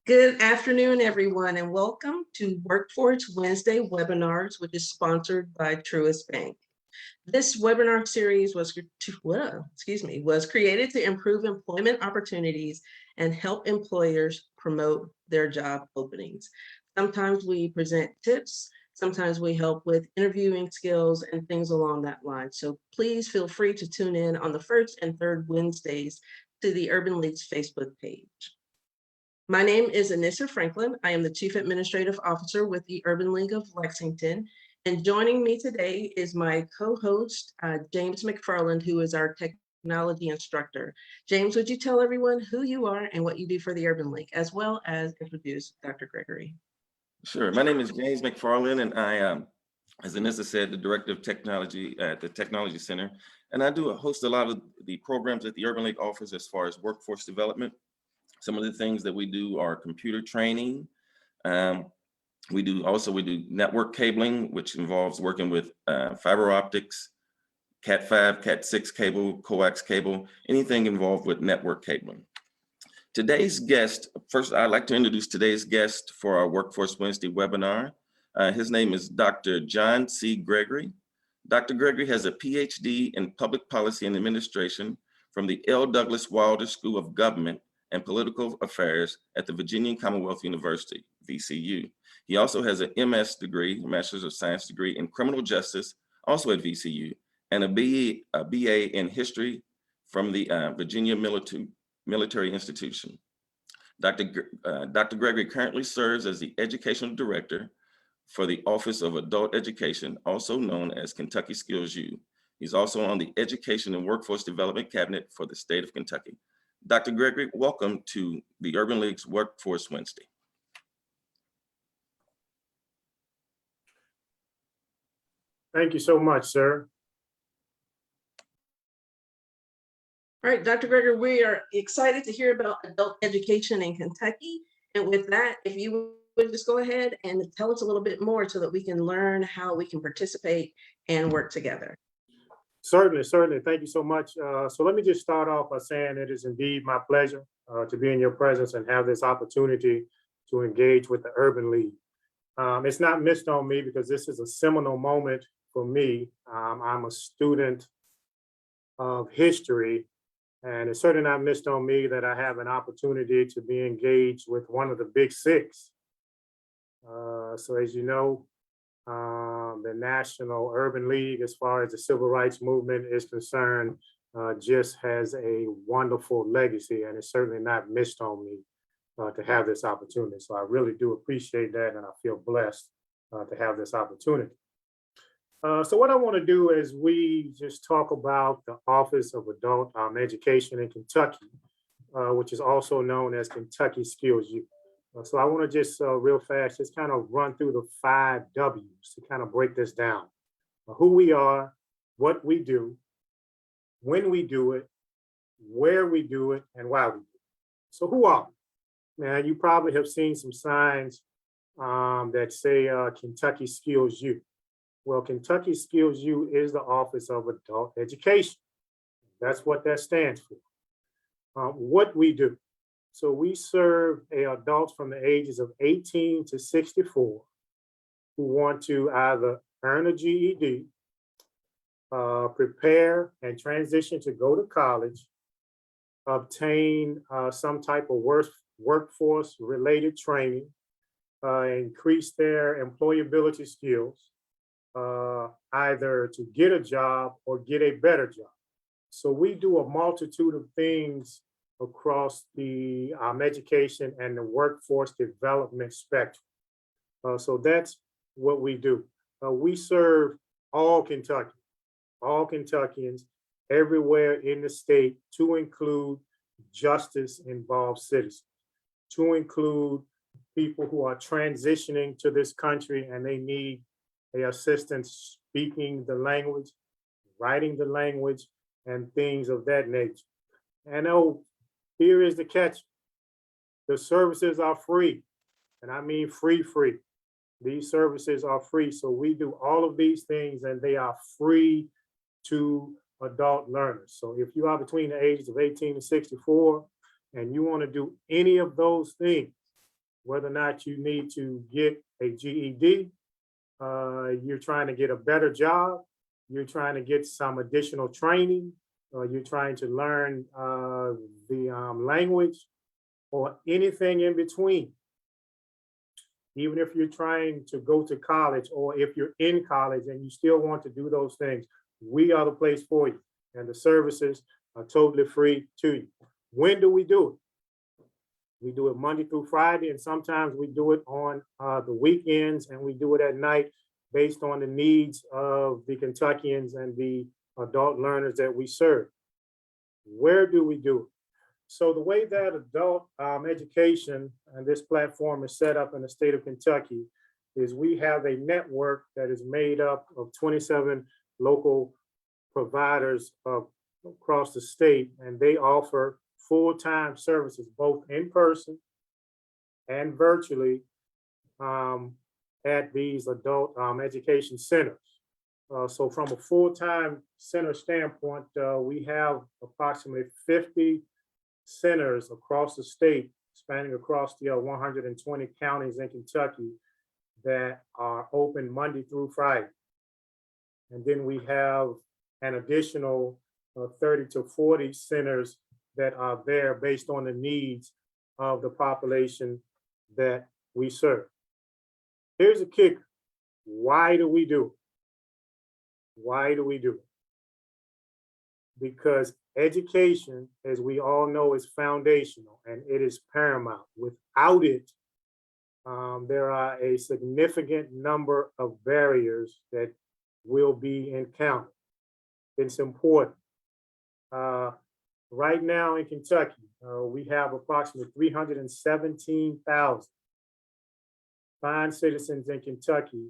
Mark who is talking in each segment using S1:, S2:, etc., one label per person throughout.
S1: Good afternoon, everyone, and welcome to Workforce Wednesday webinars, which is sponsored by Truist Bank. This webinar series was created to improve employment opportunities and help employers promote their job openings. Sometimes we present tips, sometimes we help with interviewing skills and things along that line. So please feel free to tune in on the first and third Wednesdays to the Urban League's Facebook page. My name is Anissa Franklin. I am the Chief Administrative Officer with the Urban League of Lexington. And joining me today is my co-host, James McFarland, who is our technology instructor. James, would you tell everyone who you are and what you do for the Urban League, as well as introduce Dr. Gregory?
S2: Sure. My name is James McFarland, and I am, as Anissa said, the Director of Technology at the Technology Center. And I do host a lot of the programs that the Urban League offers as far as workforce development. Some of the things that we do are computer training. We do network cabling, which involves working with fiber optics, Cat5, Cat6 cable, coax cable, anything involved with network cabling. Today's guest, first I'd like to introduce today's guest for our Workforce Wednesday webinar. His name is Dr. John C. Gregory. Dr. Gregory has a PhD in Public Policy and Administration from the L. Douglas Wilder School of Government and Political Affairs at the Virginia Commonwealth University, VCU. He also has an MS degree, Master's of Science degree in Criminal Justice, also at VCU, and a BA in History from the Virginia Military Institution. Dr. Gregory currently serves as the Educational Director for the Office of Adult Education, also known as Kentucky Skills U. He's also on the Education and Workforce Development Cabinet for the state of Kentucky. Dr. Gregory, welcome to the Urban League's Workforce Wednesday.
S3: Thank you so much, sir.
S1: All right, Dr. Gregory, we are excited to hear about adult education in Kentucky. And with that, if you would just go ahead and tell us a little bit more so that we can learn how we can participate and work together.
S3: Certainly. Thank you so much. So let me just start off by saying it is indeed my pleasure to be in your presence and have this opportunity to engage with the Urban League. It's not missed on me because this is a seminal moment for me. I'm a student of history, and it's certainly not missed on me that I have an opportunity to be engaged with one of the big six. So as you know, the National Urban League, as far as the civil rights movement is concerned, just has a wonderful legacy, and it's certainly not missed on me to have this opportunity. So I really do appreciate that, and I feel blessed to have this opportunity. So what I want to do is we just talk about the Office of Adult Education in Kentucky, which is also known as Kentucky Skills U. So I want to just real fast, just kind of run through the 5 W's to kind of break this down. Who we are, what we do, when we do it, where we do it, and why we do it. So who are we? Now, you probably have seen some signs that say Kentucky Skills U. Well, Kentucky Skills U is the Office of Adult Education. That's what that stands for. What we do. So we serve adults from the ages of 18 to 64 who want to either earn a GED, prepare and transition to go to college, obtain some type of workforce related training, increase their employability skills, either to get a job or get a better job. So we do a multitude of things across the education and the workforce development spectrum. So that's what we do. We serve all Kentuckians everywhere in the state, to include justice-involved citizens, to include people who are transitioning to this country and they need assistance speaking the language, writing the language, and things of that nature. And here is the catch. The services are free, and I mean free. These services are free. So we do all of these things and they are free to adult learners. So if you are between the ages of 18 and 64 and you want to do any of those things, whether or not you need to get a GED, you're trying to get a better job, you're trying to get some additional training, you're trying to learn the language, or anything in between. Even if you're trying to go to college, or if you're in college and you still want to do those things, we are the place for you. And the services are totally free to you. When do we do it? We do it Monday through Friday, and sometimes we do it on the weekends, and we do it at night based on the needs of the Kentuckians and the adult learners that we serve. Where do we do it? So the way that adult education and this platform is set up in the state of Kentucky is we have a network that is made up of 27 local providers across the state, and they offer full-time services, both in person and virtually, at these adult education centers. So from a full-time center standpoint, we have approximately 50 centers across the state, spanning across the 120 counties in Kentucky, that are open Monday through Friday. And then we have an additional 30 to 40 centers that are there based on the needs of the population that we serve. Here's a kicker. Why do we do it? Why do we do it? Because education, as we all know, is foundational and it is paramount. Without it, there are a significant number of barriers that will be encountered. It's important. Right now in Kentucky, we have approximately 317,000 fine citizens in Kentucky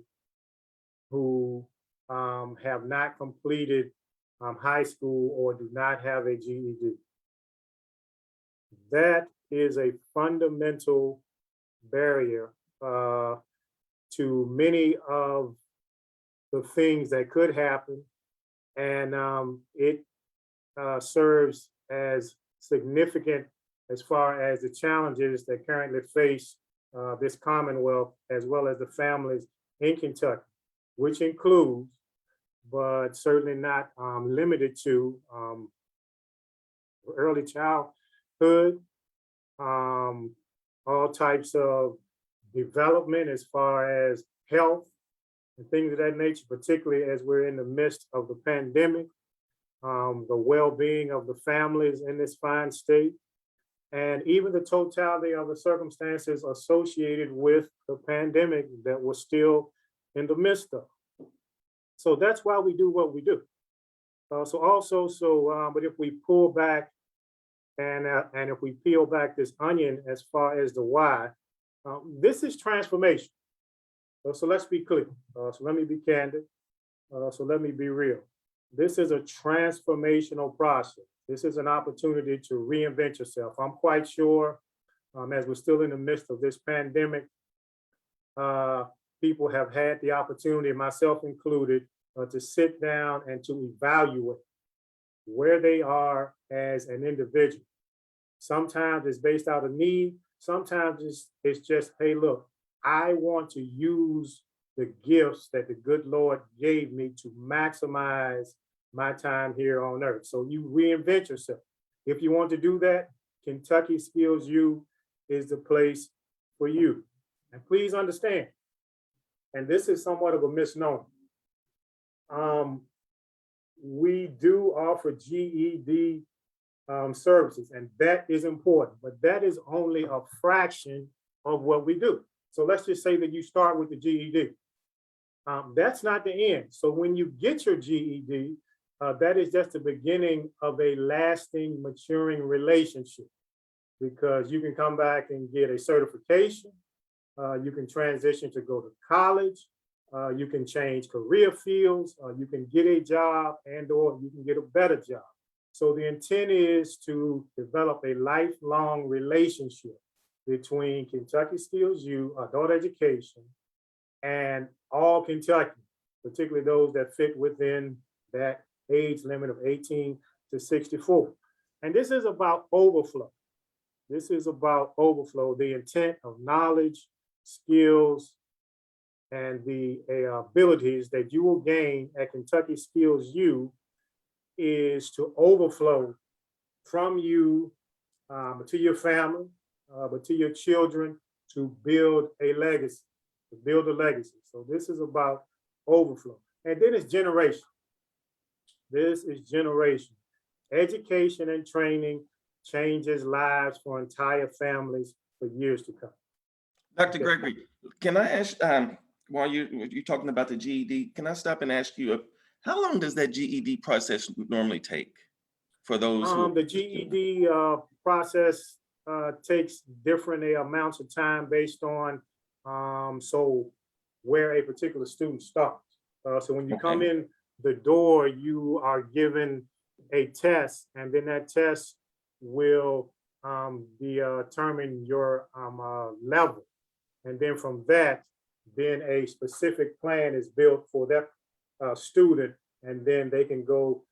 S3: who have not completed high school or do not have a GED. That is a fundamental barrier to many of the things that could happen, and it serves as significant as far as the challenges that currently face this Commonwealth, as well as the families in Kentucky, which includes, but certainly not limited to, early childhood, all types of development as far as health and things of that nature, particularly as we're in the midst of the pandemic, the well-being of the families in this fine state, and even the totality of the circumstances associated with the pandemic that we're still in the midst of. So that's why we do what we do. But if we pull back and if we peel back this onion as far as the why, this is transformation. So let's be clear. So let me be candid. So let me be real. This is a transformational process. This is an opportunity to reinvent yourself. I'm quite sure, as we're still in the midst of this pandemic, people have had the opportunity, myself included, to sit down and to evaluate where they are as an individual. Sometimes it's based out of need. Sometimes it's just, hey, look, I want to use the gifts that the good Lord gave me to maximize my time here on earth. So you reinvent yourself. If you want to do that, Kentucky Skills U is the place for you. And please understand, and this is somewhat of a misnomer, we do offer GED services, and that is important, but that is only a fraction of what we do. So let's just say that you start with the GED. That's not the end. So when you get your GED, that is just the beginning of a lasting, maturing relationship, because you can come back and get a certification. You can transition to go to college. You can change career fields. You can get a job, and/or you can get a better job. So the intent is to develop a lifelong relationship between Kentucky Skills U, adult education, and all Kentuckians, particularly those that fit within that age limit of 18 to 64. And this is about overflow. This is about overflow, the intent of knowledge, skills, and the abilities that you will gain at Kentucky Skills U is to overflow from you to your family, but to your children, to build a legacy, to build a legacy. So this is about overflow. And then it's generation. This is generation. Education and training changes lives for entire families for years to come.
S2: Dr.
S3: Okay.
S2: Gregory, can I ask, while you're talking about the GED, can I stop and ask you, how long does that GED process normally take for those who?
S3: The GED process takes different amounts of time based on so where a particular student starts. So when you come
S2: Okay.
S3: in the door, you are given a test, and then that test will determine your level. And then from that, then a specific plan is built for that student, and then they can go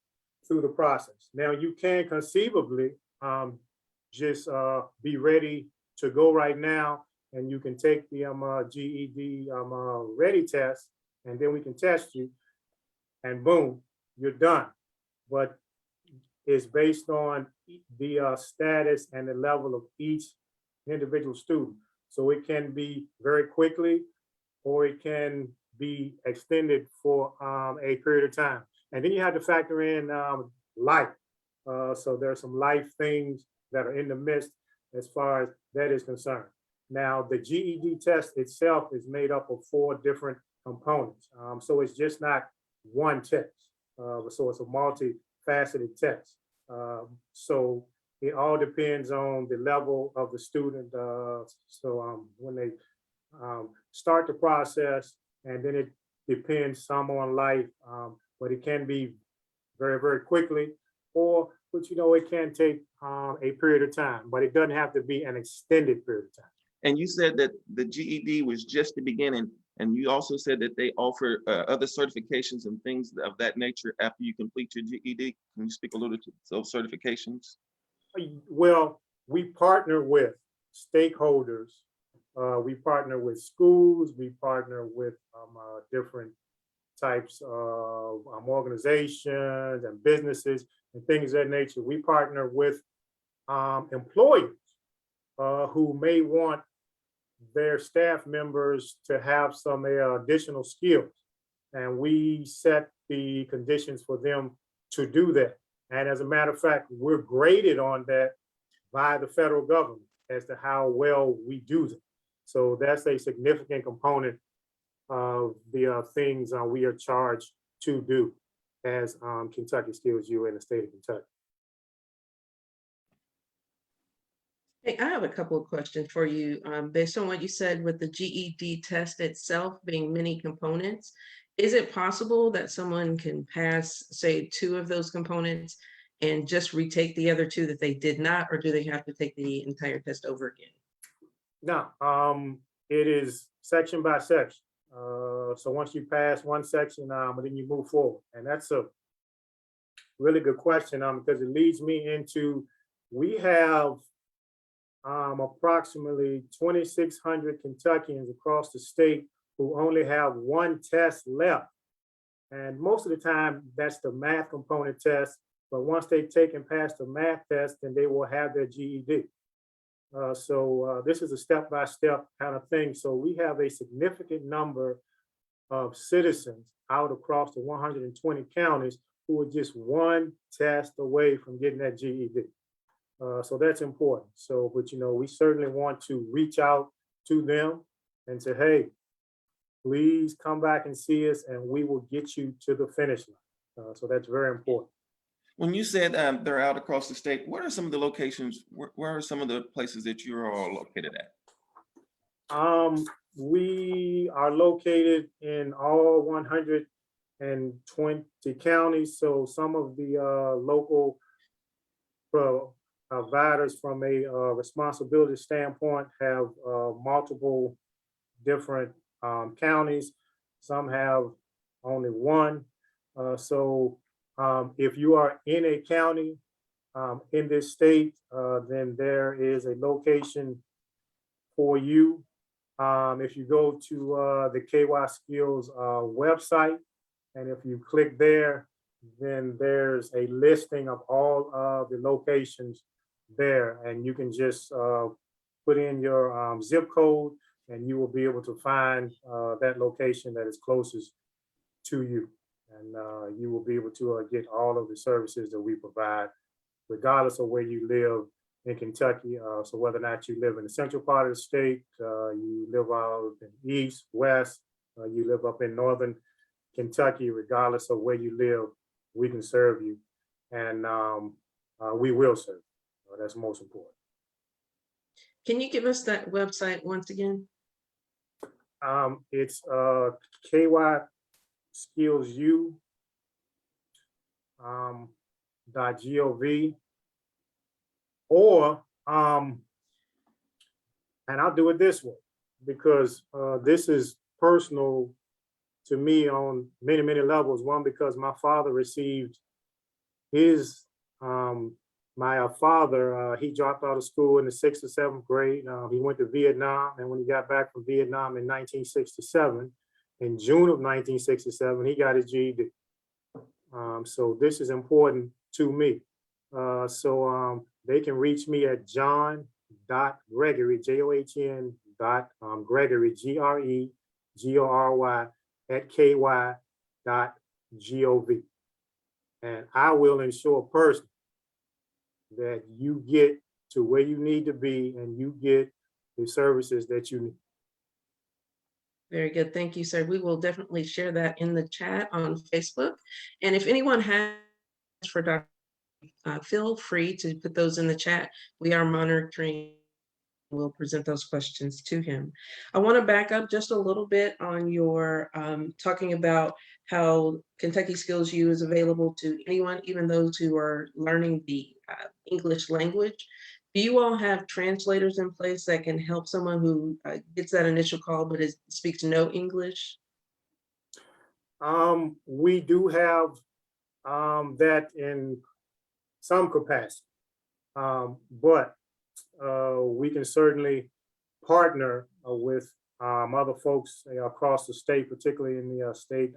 S3: through the process. Now, you can conceivably just be ready to go right now, and you can take the GED ready test, and then we can test you, and boom, you're done. But it's based on the status and the level of each individual student. So it can be very quickly, or it can be extended for a period of time. And then you have to factor in life. So there are some life things that are in the midst as far as that is concerned. Now, the GED test itself is made up of 4 different components. So it's just not one test. So it's a multifaceted test. So it all depends on the level of the student. So when they start the process, and then it depends some on life, but it can be very, very quickly, but it can take a period of time, but it doesn't have to be an extended period of time.
S2: And you said that the GED was just the beginning, and you also said that they offer other certifications and things of that nature after you complete your GED. Can you speak a little to those certifications?
S3: Well, we partner with stakeholders. We partner with schools. We partner with different types of organizations and businesses and things of that nature. We partner with employers who may want their staff members to have some additional skills. And we set the conditions for them to do that. And as a matter of fact, we're graded on that by the federal government as to how well we do that. So that's a significant component of the things we are charged to do as Kentucky Skills U in the state of Kentucky.
S1: Hey, I have a couple of questions for you. Based on what you said with the GED test itself being many components, is it possible that someone can pass, say, 2 of those components and just retake the other 2 that they did not, or do they have to take the entire test over again?
S3: No, it is section by section. So once you pass one section, then you move forward. And that's a really good question because it leads me into, we have approximately 2,600 Kentuckians across the state who only have one test left. And most of the time, that's the math component test. But once they take and pass the math test, then they will have their GED. So this is a step-by-step kind of thing. So we have a significant number of citizens out across the 120 counties who are just one test away from getting that GED. So that's important. So, but we certainly want to reach out to them and say, hey, please come back and see us, and we will get you to the finish line. So that's very important.
S2: When you said they're out across the state, what are some of the locations? Where are some of the places that you're all located at?
S3: We are located in all 120 counties. So some of the local providers from a responsibility standpoint have multiple different counties. Some have only one. So if you are in a county in this state, then there is a location for you. If you go to the KY Skills website, and if you click there, then there's a listing of all of the locations there, and you can just put in your zip code, and you will be able to find that location that is closest to you. And you will be able to get all of the services that we provide, regardless of where you live in Kentucky. So whether or not you live in the central part of the state, you live out in east, west, you live up in northern Kentucky, regardless of where you live, we can serve you, and we will serve you. That's most important.
S1: Can you give us that website once again?
S3: It's KY Skills U .gov, or and I'll do it this way because this is personal to me on many, many levels. One, because my father received his, my father, he dropped out of school in the 6th or 7th grade. He went to Vietnam, and when he got back from Vietnam in 1967, in June of 1967, he got his GED. So this is important to me. So they can reach me at john.gregory, John. Gregory, Gregory, at ky.gov. And I will ensure personally that you get to where you need to be and you get the services that you need.
S1: Very good. Thank you, sir. We will definitely share that in the chat on Facebook. And if anyone has for Dr. Feel free to put those in the chat. We are monitoring. We'll present those questions to him. I want to back up just a little bit on your talking about how Kentucky Skills U is available to anyone, even those who are learning the English language. Do you all have translators in place that can help someone who gets that initial call but speaks no English?
S3: We do have that in some capacity, but we can certainly partner with other folks across the state, particularly in the state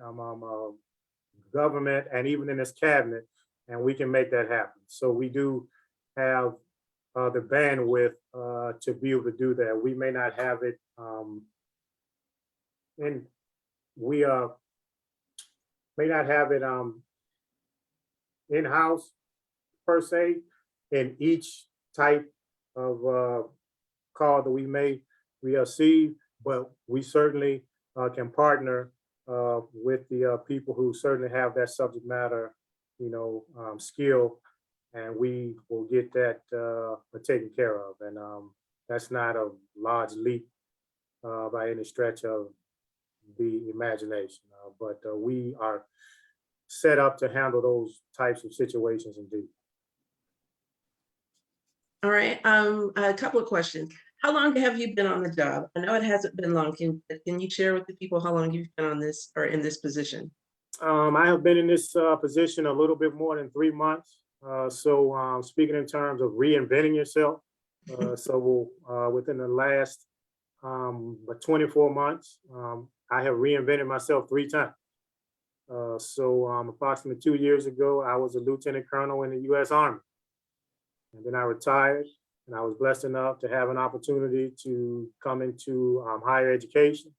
S3: government and even in this cabinet, and we can make that happen. So we do have the bandwidth to be able to do that. We may not have it, and we may not have it in-house per se in each type of call that we may receive, but we certainly can partner with the people who certainly have that subject matter, skill, and we will get that taken care of. And that's not a large leap by any stretch of the imagination, but we are set up to handle those types of situations indeed.
S1: All right, a couple of questions. How long have you been on the job? I know it hasn't been long. Can you share with the people how long you've been on this or in this position?
S3: I have been in this position a little bit more than 3 months. So speaking in terms of reinventing yourself, so within the last 24 months, I have reinvented myself 3 times. So approximately 2 years ago, I was a lieutenant colonel in the U.S. Army. And then I retired, and I was blessed enough to have an opportunity to come into higher education.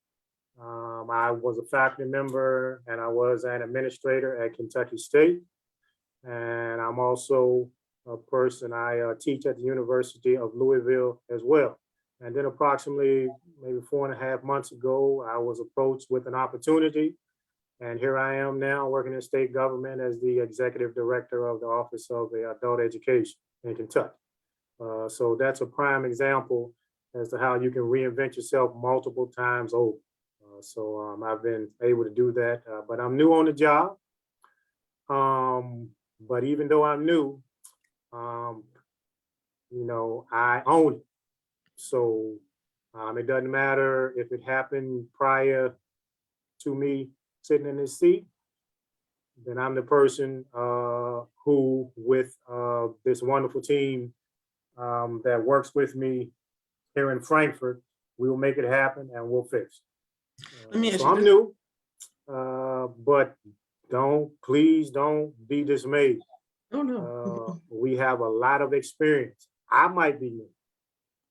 S3: I was a faculty member and I was an administrator at Kentucky State. And I'm also a person, I teach at the University of Louisville as well. And then approximately maybe 4.5 months ago, I was approached with an opportunity. And here I am now working in state government as the executive director of the Office of Adult Education in Kentucky. So that's a prime example as to how you can reinvent yourself multiple times over. So I've been able to do that, but I'm new on the job. But even though I'm new, I own it. So it doesn't matter if it happened prior to me sitting in this seat, then I'm the person who, with this this wonderful team that works with me here in Frankfurt, we will make it happen and we'll fix it.
S2: Let me ask
S3: So
S2: you
S3: I'm
S2: this.
S3: new, but please don't be dismayed.
S1: Oh, no.
S3: We have a lot of experience. I might be new,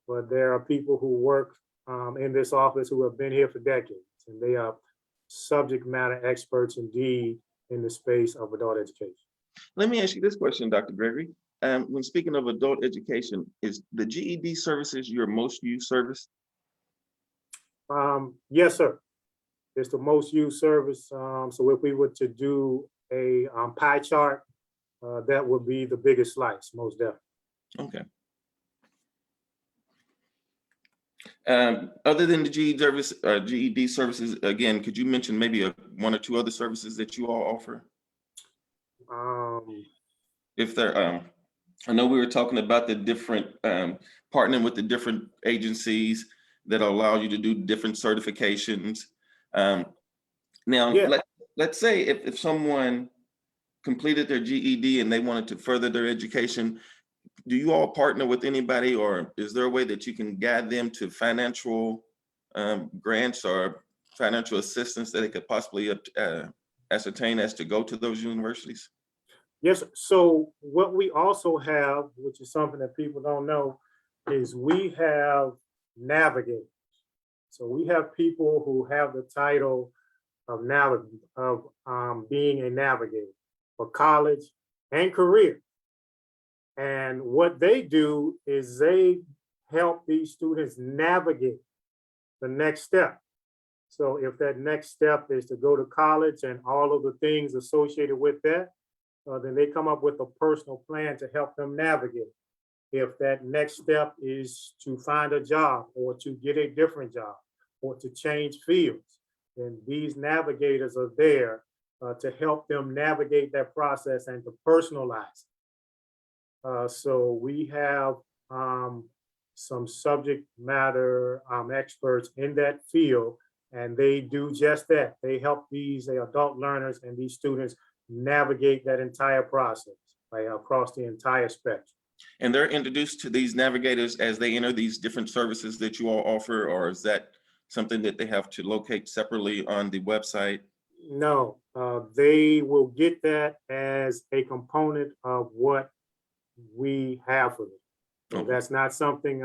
S3: but there are people who work in this office who have been here for decades, and they are subject matter experts indeed in the space of adult education.
S2: Let me ask you this question, Dr. Gregory. When speaking of adult education, is the GED services your most used service?
S3: Yes, sir. It's the most used service. So if we were to do a pie chart, that would be the biggest slice, most definitely.
S2: Okay. Other than the GED services, again, could you mention maybe one or two other services that you all offer? If there, I know we were talking about the different partnering with the different agencies that allow you to do different certifications. Now,
S3: Yeah.
S2: let's say if someone completed their GED and they wanted to further their education, do you all partner with anybody, or is there a way that you can guide them to financial grants or financial assistance that they could possibly ascertain as to go to those universities?
S3: Yes. So what we also have, which is something that people don't know, is we have navigators. So we have people who have the title of being a navigator for college and career. And what they do is they help these students navigate the next step. So if that next step is to go to college and all of the things associated with that, then they come up with a personal plan to help them navigate. If that next step is to find a job or to get a different job or to change fields, then these navigators are there to help them navigate that process and to personalize it. So we have some subject matter experts in that field, and they do just that. They help these adult learners and these students navigate that entire process across the entire spectrum.
S2: And they're introduced to these navigators as they enter these different services that you all offer, or is that something that they have to locate separately on the website?
S3: No, they will get that as a component of what we have for them. So
S2: Okay.
S3: that's not something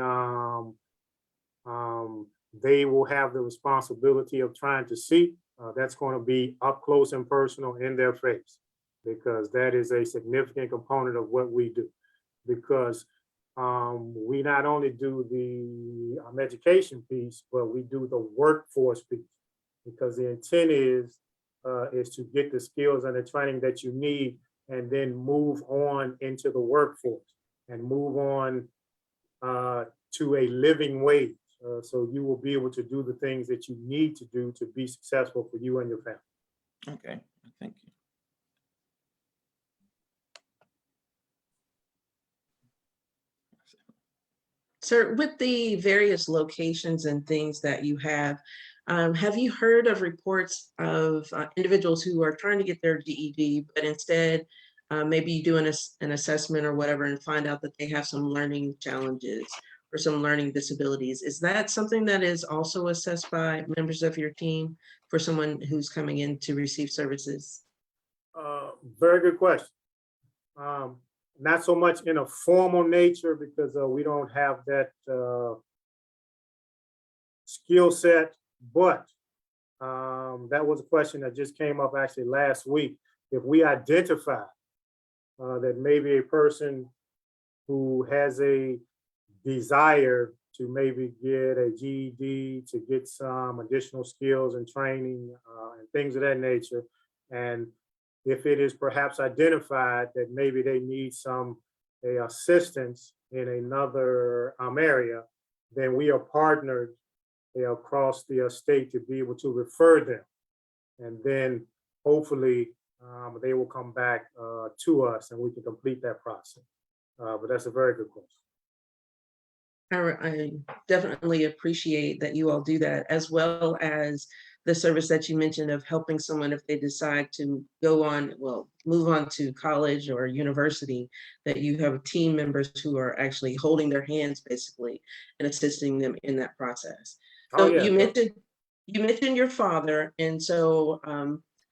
S3: they will have the responsibility of trying to see. That's going to be up close and personal in their face, because that is a significant component of what we do. Because we not only do the education piece, but we do the workforce piece, because the intent is to get the skills and the training that you need and then move on into the workforce and move on to a living wage. So you will be able to do the things that you need to do to be successful for you and your family.
S2: Okay, thank you.
S1: Sir, with the various locations and things that you have you heard of reports of individuals who are trying to get their GED, but instead maybe you do an assessment or whatever and find out that they have some learning challenges or some learning disabilities? Is that something that is also assessed by members of your team for someone who's coming in to receive services?
S3: Very good question. Not so much in a formal nature, because we don't have that skill set, but that was a question that just came up actually last week. If we identify that maybe a person who has a desire to maybe get a GED, to get some additional skills and training and things of that nature, and if it is perhaps identified that maybe they need some assistance in another area, then we are partnered across the state to be able to refer them. And then hopefully they will come back to us and we can complete that process. But that's a very good question.
S1: I definitely appreciate that you all do that, as well as the service that you mentioned of helping someone if they decide to go on, well, move on to college or university, that you have team members who are actually holding their hands basically and assisting them in that process.
S3: Oh,
S1: So
S3: yeah.
S1: you mentioned your father, and so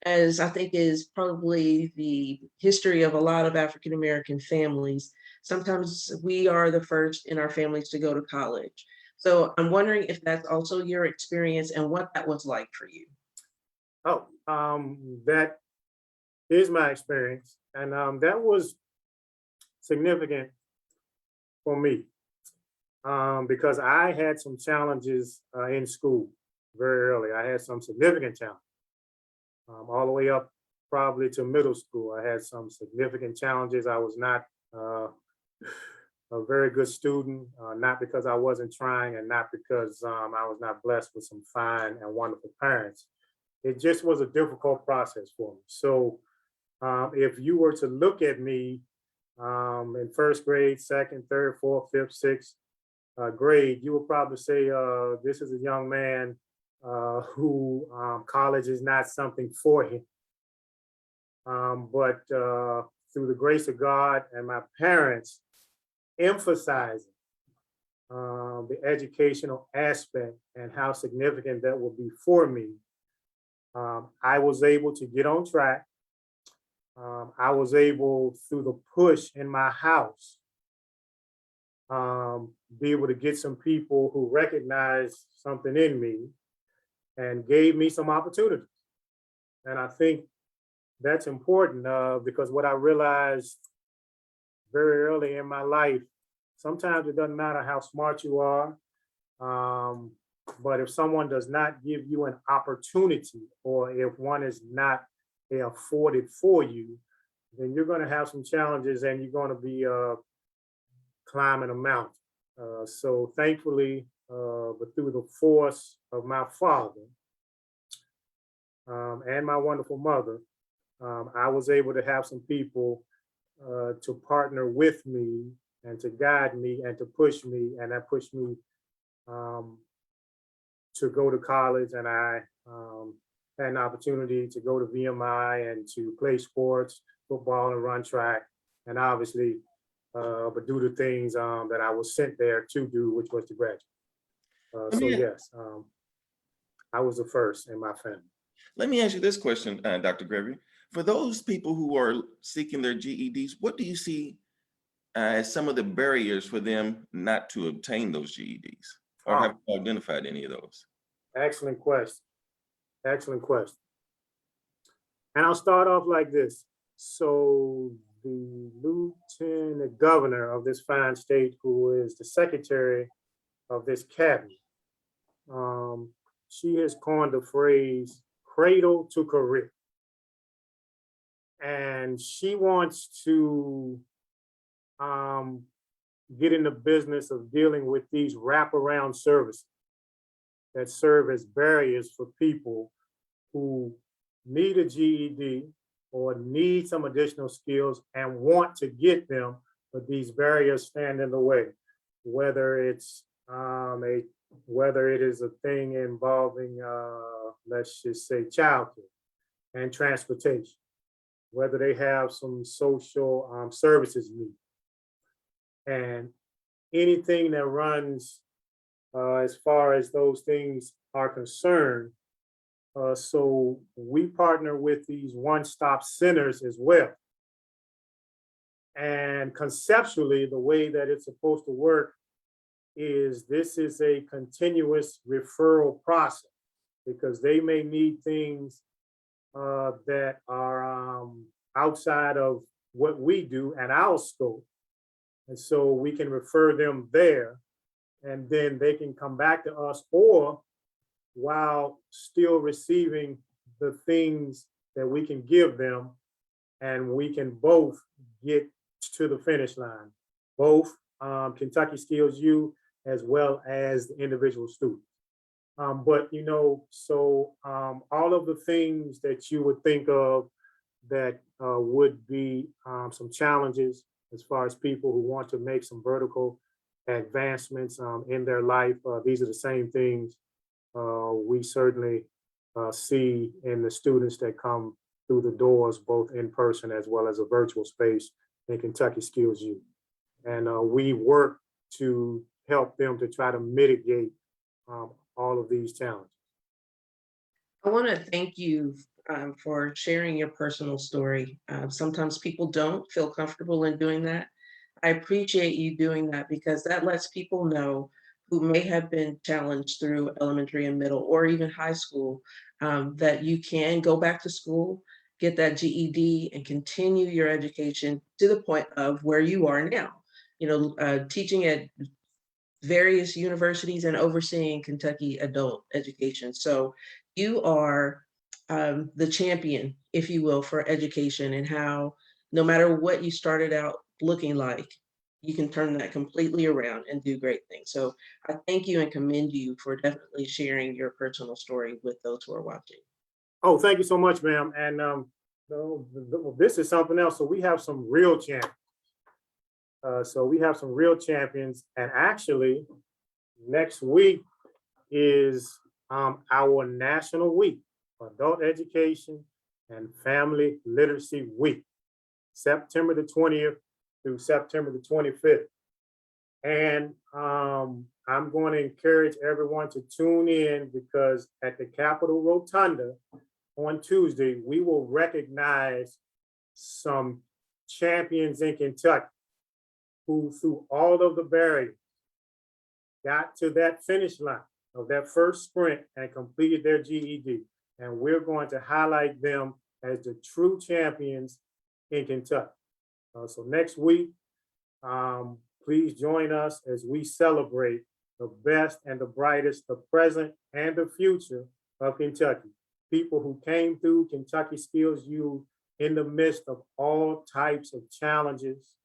S1: as I think is probably the history of a lot of African American families, sometimes we are the first in our families to go to college. So I'm wondering if that's also your experience and what that was like for you.
S3: Oh, that is my experience. And that was significant for me because I had some challenges in school very early. I had some significant challenges all the way up probably to middle school. I had some significant challenges. I was not a very good student, not because I wasn't trying and not because I was not blessed with some fine and wonderful parents. It just was a difficult process for me. So if you were to look at me in first grade, second, third, fourth, fifth, sixth grade, you would probably say this is a young man who college is not something for him. But through the grace of God and my parents emphasizing the educational aspect and how significant that will be for me, I was able to get on track. I was able, through the push in my house, be able to get some people who recognized something in me and gave me some opportunities. And I think that's important because what I realized very early in my life, sometimes it doesn't matter how smart you are, but if someone does not give you an opportunity, or if one is not afforded for you, then you're going to have some challenges and you're going to be climbing a mountain. So thankfully, but through the force of my father and my wonderful mother, I was able to have some people to partner with me and to guide me and to push me, and that pushed me to go to college. And I had an opportunity to go to VMI and to play sports, football and run track, and obviously, but do the things that I was sent there to do, which was to graduate. So yes, I was the first in my family.
S2: Let me ask you this question, Dr. Gregory. For those people who are seeking their GEDs, what do you see as some of the barriers for them not to obtain those GEDs? Or have you identified any of those?
S3: Excellent question. Excellent question. And I'll start off like this. So the lieutenant governor of this fine state, who is the secretary of this cabinet, she has coined the phrase cradle to career. And she wants to get in the business of dealing with these wraparound services that serve as barriers for people who need a GED or need some additional skills and want to get them, but these barriers stand in the way. Whether it's whether it is a thing involving, let's just say, childcare and transportation, whether they have some social services need, and anything that runs as far as those things are concerned. So we partner with these OneStop Centers as well. And conceptually, the way that it's supposed to work is this is a continuous referral process, because they may need things that are outside of what we do and our scope. And so we can refer them there, and then they can come back to us, or while still receiving the things that we can give them, and we can both get to the finish line, both Kentucky Skills U as well as the individual students. But you know, so all of the things that you would think of that would be some challenges as far as people who want to make some vertical advancements in their life, these are the same things we certainly see in the students that come through the doors, both in person as well as a virtual space in Kentucky Skills U. And we work to help them to try to mitigate all of these challenges.
S1: I want to thank you for sharing your personal story. Sometimes people don't feel comfortable in doing that. I appreciate you doing that because that lets people know who may have been challenged through elementary and middle or even high school that you can go back to school, get that GED, and continue your education to the point of where you are now. Teaching at various universities and overseeing Kentucky adult education. So you are the champion, if you will, for education and how no matter what you started out looking like, you can turn that completely around and do great things. So I thank you and commend you for definitely sharing your personal story with those who are watching.
S3: Oh, thank you so much, ma'am. And this is something else. So we have some real champions. And actually, next week is our National Week, Adult Education and Family Literacy Week, September the 20th through September the 25th. And I'm going to encourage everyone to tune in because at the Capitol Rotunda on Tuesday, we will recognize some champions in Kentucky who, through all of the barriers, got to that finish line of that first sprint and completed their GED. And we're going to highlight them as the true champions in Kentucky. So next week, please join us as we celebrate the best and the brightest, the present and the future of Kentucky. People who came through Kentucky Skills U in the midst of all types of challenges,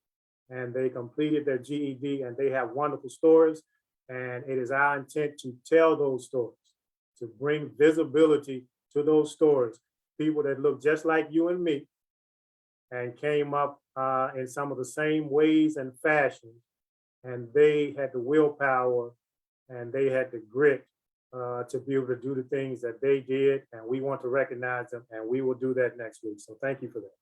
S3: and they completed their GED, and they have wonderful stories. And it is our intent to tell those stories, to bring visibility to those stories. People that look just like you and me and came up in some of the same ways and fashions, and they had the willpower and they had the grit to be able to do the things that they did, and we want to recognize them, and we will do that next week. So thank you for that.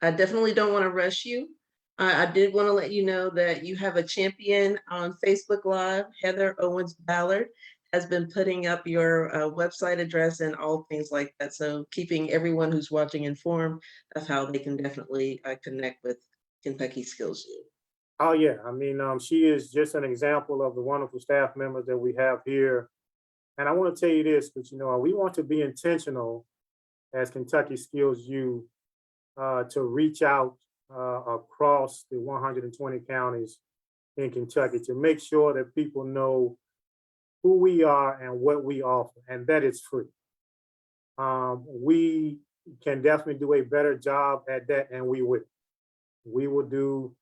S1: I definitely don't want to rush you. I did want to let you know that you have a champion on Facebook Live. Heather Owens Ballard has been putting up your website address and all things like that. So keeping everyone who's watching informed of how they can definitely connect with Kentucky Skills U.
S3: Oh yeah, I mean, she is just an example of the wonderful staff members that we have here. And I want to tell you this, but we want to be intentional as Kentucky Skills U to reach out across the 120 counties in Kentucky to make sure that people know who we are and what we offer, and that is free. We can definitely do a better job at that, and we will. We will do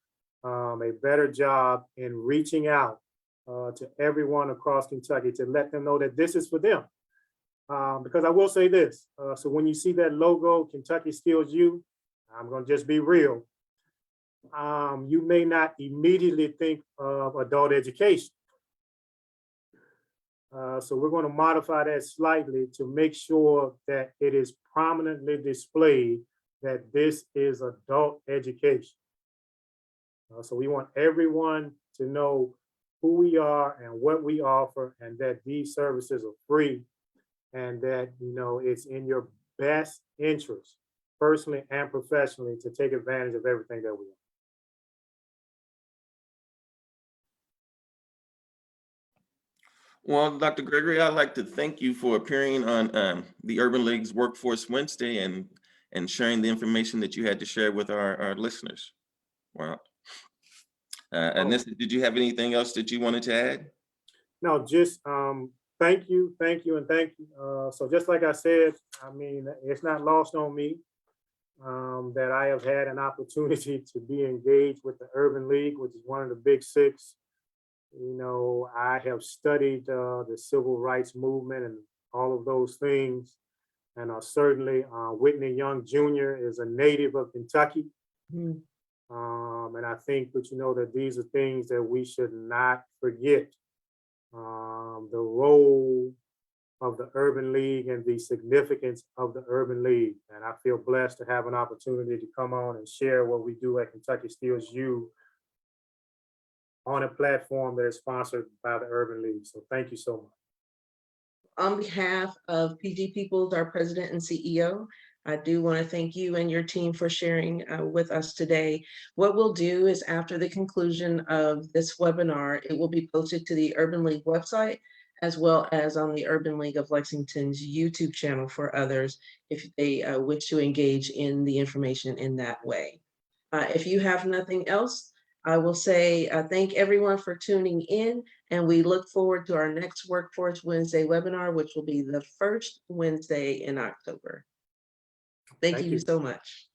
S3: a better job in reaching out to everyone across Kentucky to let them know that this is for them. Because I will say this, so when you see that logo, Kentucky Skills U, I'm gonna just be real. You may not immediately think of adult education. So we're going to modify that slightly to make sure that it is prominently displayed that this is adult education. So we want everyone to know who we are and what we offer, and that these services are free, and that it's in your best interest, personally and professionally, to take advantage of everything that we offer.
S2: Well, Dr. Gregory, I'd like to thank you for appearing on the Urban League's Workforce Wednesday and sharing the information that you had to share with our listeners. Wow. Anissa, did you have anything else that you wanted to add?
S3: No, just thank you, and thank you. So just like I said, I mean, it's not lost on me that I have had an opportunity to be engaged with the Urban League, which is one of the big six. I have studied the civil rights movement and all of those things. And certainly Whitney Young Jr. is a native of Kentucky. Mm-hmm. And I think that these are things that we should not forget. The role of the Urban League and the significance of the Urban League. And I feel blessed to have an opportunity to come on and share what we do at Kentucky Steals U on a platform that is sponsored by the Urban League. So thank you so much.
S1: On behalf of PG Peoples, our president and CEO, I do want to thank you and your team for sharing with us today. What we'll do is after the conclusion of this webinar, it will be posted to the Urban League website, as well as on the Urban League of Lexington's YouTube channel for others if they wish to engage in the information in that way. If you have nothing else, I will say thank everyone for tuning in, and we look forward to our next Workforce Wednesday webinar, which will be the first Wednesday in October. Thank you so much.